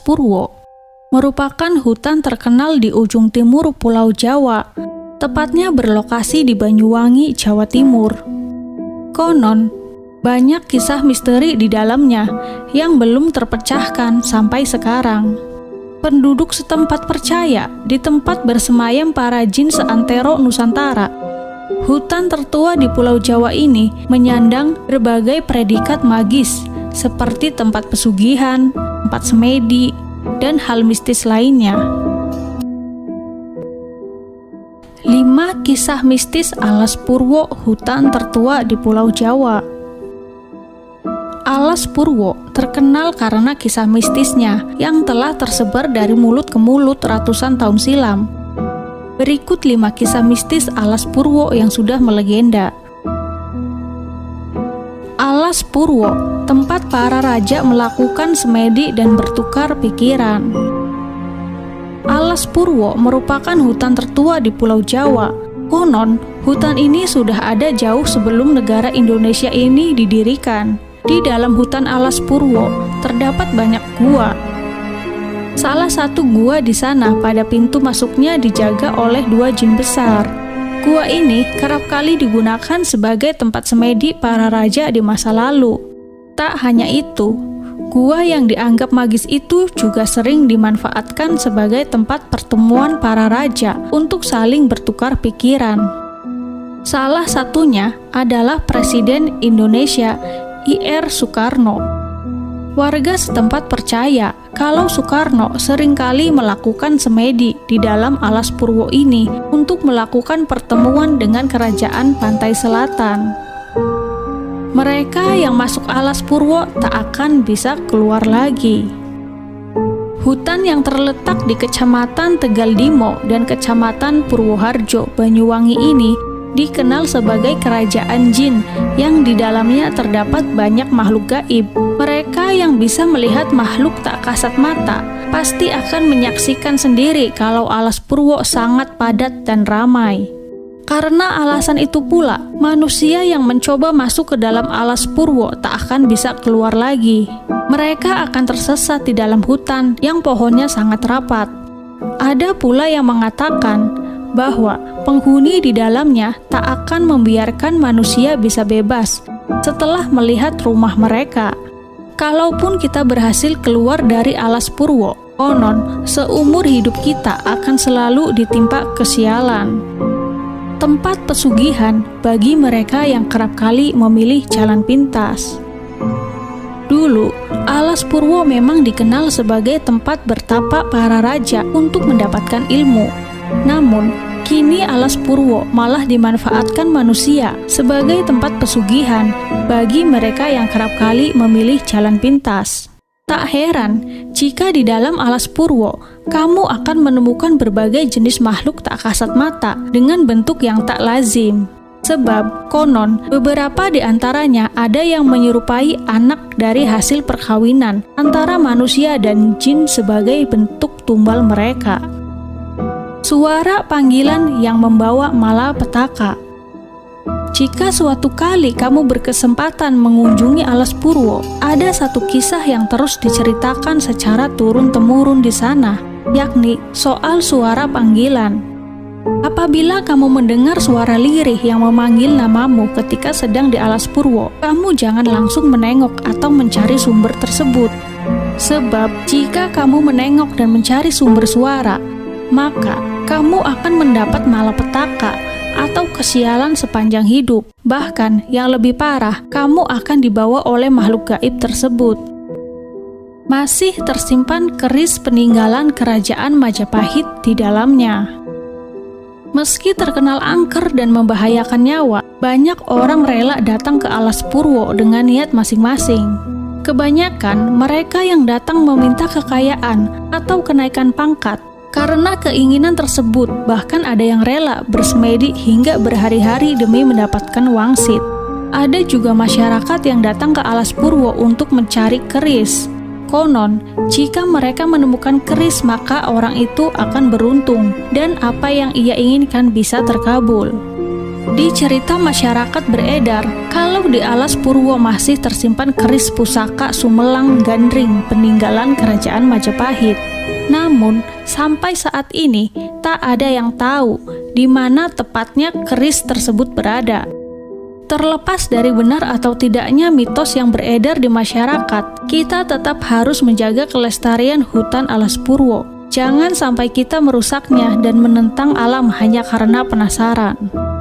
Purwo merupakan hutan terkenal di ujung timur Pulau Jawa, tepatnya berlokasi di Banyuwangi, Jawa Timur. Konon, banyak kisah misteri di dalamnya yang belum terpecahkan sampai sekarang. Penduduk setempat percaya di tempat bersemayam para jin seantero Nusantara. Hutan tertua di Pulau Jawa ini menyandang berbagai predikat magis seperti tempat pesugihan, tempat semedi, dan hal mistis lainnya. 5 kisah mistis Alas Purwo, hutan tertua di Pulau Jawa. Alas Purwo terkenal karena kisah mistisnya yang telah tersebar dari mulut ke mulut ratusan tahun silam. Berikut 5 kisah mistis Alas Purwo yang sudah melegenda. Alas Purwo, tempat para raja melakukan semedi dan bertukar pikiran. Alas Purwo merupakan hutan tertua di Pulau Jawa. Konon, hutan ini sudah ada jauh sebelum negara Indonesia ini didirikan. Di dalam hutan Alas Purwo terdapat banyak gua. Salah satu gua di sana pada pintu masuknya dijaga oleh 2 jin besar. Gua ini kerap kali digunakan sebagai tempat semedi para raja di masa lalu. Tak hanya itu, gua yang dianggap magis itu juga sering dimanfaatkan sebagai tempat pertemuan para raja untuk saling bertukar pikiran. Salah satunya adalah Presiden Indonesia I.R. Soekarno. Warga setempat percaya kalau Soekarno seringkali melakukan semedi di dalam Alas Purwo ini untuk melakukan pertemuan dengan kerajaan pantai selatan. Mereka yang masuk Alas Purwo tak akan bisa keluar lagi. Hutan yang terletak di Kecamatan Tegaldimo dan Kecamatan Purwoharjo, Banyuwangi ini dikenal sebagai kerajaan jin yang di dalamnya terdapat banyak makhluk gaib. Mereka yang bisa melihat makhluk tak kasat mata pasti akan menyaksikan sendiri kalau Alas Purwo sangat padat dan ramai. Karena alasan itu pula, manusia yang mencoba masuk ke dalam Alas Purwo tak akan bisa keluar lagi. Mereka akan tersesat di dalam hutan yang pohonnya sangat rapat. Ada pula yang mengatakan bahwa penghuni di dalamnya tak akan membiarkan manusia bisa bebas setelah melihat rumah mereka. Kalaupun kita berhasil keluar dari Alas Purwo, konon seumur hidup kita akan selalu ditimpa kesialan. Tempat pesugihan bagi mereka yang kerap kali memilih jalan pintas. Dulu, Alas Purwo memang dikenal sebagai tempat bertapa para raja untuk mendapatkan ilmu. Namun, kini Alas Purwo malah dimanfaatkan manusia sebagai tempat pesugihan bagi mereka yang kerap kali memilih jalan pintas. Tak heran jika di dalam Alas Purwo kamu akan menemukan berbagai jenis makhluk tak kasat mata dengan bentuk yang tak lazim. Sebab konon beberapa di antaranya ada yang menyerupai anak dari hasil perkawinan antara manusia dan jin sebagai bentuk tumbal mereka. Suara panggilan yang membawa malapetaka. Jika suatu kali kamu berkesempatan mengunjungi Alas Purwo, ada satu kisah yang terus diceritakan secara turun-temurun di sana, yakni soal suara panggilan. Apabila kamu mendengar suara lirih yang memanggil namamu ketika sedang di Alas Purwo, kamu jangan langsung menengok atau mencari sumber tersebut. Sebab jika kamu menengok dan mencari sumber suara, maka kamu akan mendapat malapetaka atau kesialan sepanjang hidup. Bahkan yang lebih parah, kamu akan dibawa oleh makhluk gaib tersebut. Masih tersimpan keris peninggalan kerajaan Majapahit di dalamnya. Meski terkenal angker dan membahayakan nyawa, banyak orang rela datang ke Alas Purwo dengan niat masing-masing. Kebanyakan mereka yang datang meminta kekayaan atau kenaikan pangkat. Karena keinginan tersebut, bahkan ada yang rela bersemedi hingga berhari-hari demi mendapatkan wangsit. Ada juga masyarakat yang datang ke Alas Purwo untuk mencari keris. Konon, jika mereka menemukan keris, maka orang itu akan beruntung dan apa yang ia inginkan bisa terkabul. Di cerita masyarakat beredar kalau di Alas Purwo masih tersimpan keris pusaka Sumelang Gandring peninggalan Kerajaan Majapahit. Namun, sampai saat ini tak ada yang tahu di mana tepatnya keris tersebut berada. Terlepas dari benar atau tidaknya mitos yang beredar di masyarakat, kita tetap harus menjaga kelestarian hutan Alas Purwo. Jangan sampai kita merusaknya dan menentang alam hanya karena penasaran.